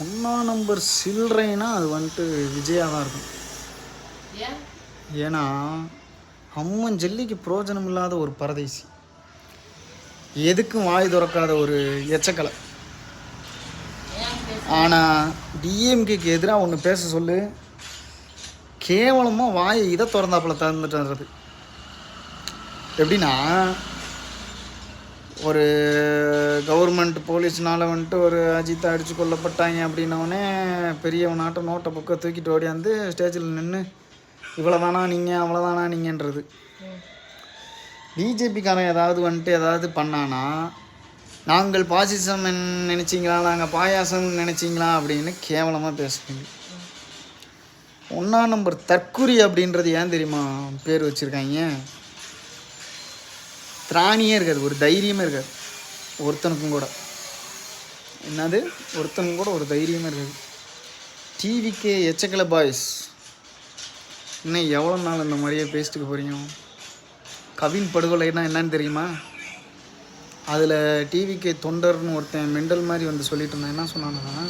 ஒன்றாம் நம்பர் சில்லறைன்னா அது வந்துட்டு விஜயாக தான் இருக்கும். ஏன்னா அம்மன் ஜல்லிக்கு பிரோஜனம் இல்லாத ஒரு பரதேசி, எதுக்கும் வாய் திறக்காத ஒரு எச்சக்கலை. ஆனால் டிஎம்கேக்கு எதிராக ஒன்று பேச சொல்லு, கேவலமாக வாயை இதை திறந்தாப்புல திறந்துட்டுறது. எப்படின்னா, ஒரு கவர்மெண்ட் போலீஸ்னால் வந்துட்டு ஒரு அஜித்தை அடித்து கொல்லப்பட்டாங்க அப்படின்னோடனே பெரியவனாட்டம் நோட்டை புக்கை தூக்கிட்டு ஓடியாந்து ஸ்டேஜில் நின்று இவ்வளோதானா நீங்கள் அவ்வளோதானா நீங்கன்றது. பிஜேபிக்காரன் ஏதாவது வந்துட்டு ஏதாவது பண்ணானா, நாங்கள் பாசிசம் நினச்சிங்களா, நாங்கள் பாயாசம் நினச்சிங்களா அப்படின்னு கேவலமாக பேசுவீங்க. ஒன்றாம் நம்பர் தற்குறி அப்படின்றது ஏன் தெரியுமா பேர் வச்சுருக்காங்க? திராணியே இருக்காது, ஒரு தைரியமே இருக்காது ஒருத்தனுக்கும் கூட. என்னது, ஒருத்தனுக்கும் கூட ஒரு தைரியமே இருக்காது. டிவிக்கே எச்சக்கலை பாய்ஸ் இன்னும் எவ்வளோ நாள் இந்த மாதிரியே பேசிட்டுக்க போகிறீங்க? கவின் படுகொலைன்னா என்னன்னு தெரியுமா? அதில் டிவிக்கே தொண்டர்னு ஒருத்தன் மெண்டல் மாதிரி வந்து சொல்லிட்டு இருந்தேன். என்ன சொன்னான்னா,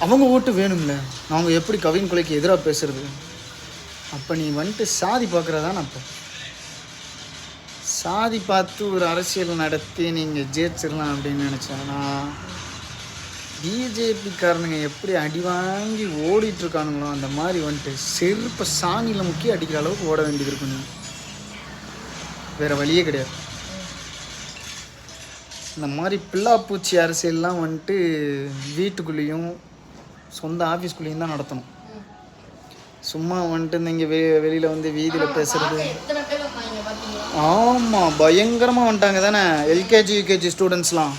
அவங்க ஓட்டு வேணும்ல, அவங்க எப்படி கவின் கொலைக்கு எதிராக பேசுறது? அப்போ நீ வந்துட்டு சாதி பார்க்குறதான். அப்போ சாதி பார்த்து ஒரு அரசியல் நடத்தி நீங்கள் ஜெயிச்சிடலாம் அப்படின்னு நினச்சேன்னா, பிஜேபிக்காரனுங்க எப்படி அடி வாங்கி ஓடிட்டுருக்கானுங்களோ அந்த மாதிரி வந்துட்டு செருப்பை சாணியில் முக்கி அடிக்கிற அளவுக்கு ஓட வேண்டியது இருக்கும். நீங்கள் வேறு வழியே கிடையாது. இந்த மாதிரி பில்லாப்பூச்சி அரசியல்லாம் வந்துட்டு வீட்டுக்குள்ளேயும் சொந்த ஆஃபீஸ்குள்ளேயும் தான் நடத்தணும். சும்மா வந்துட்டு இங்கே வெளியில் வந்து வீதியில் பேசுகிறது. ஆமாம், பயங்கரமாக வந்துட்டாங்க தானே எல்கேஜி யூகேஜி ஸ்டூடெண்ட்ஸ்லாம்.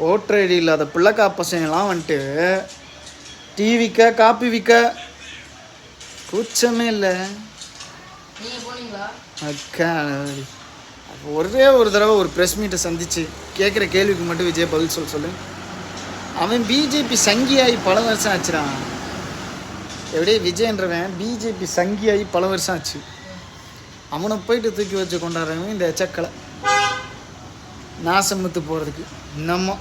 ஓட்டர் ஐடி இல்லாத பிள்ளைக்கா பசங்கள்லாம் வந்துட்டு டீ விற்க காப்பி விற்க கூச்சமே இல்லை. அக்கா ஒரே ஒரு தடவை ஒரு ப்ரெஸ் மீட்டை சந்தித்து கேட்குற கேள்விக்கு மட்டும் விஜய் பதில் சொல்லு. அவன் பிஜேபி சங்கியாகி பல வருஷம் ஆச்சுறான். எப்படியே விஜயன்றவன் பிஜேபி சங்கியாகி பல வருஷம் ஆச்சு. அவனை போயிட்டு தூக்கி வச்சு கொண்டாடுறவங்க இந்த எச்சக்கலை நாசமுத்து போகிறதுக்கு. நம்ம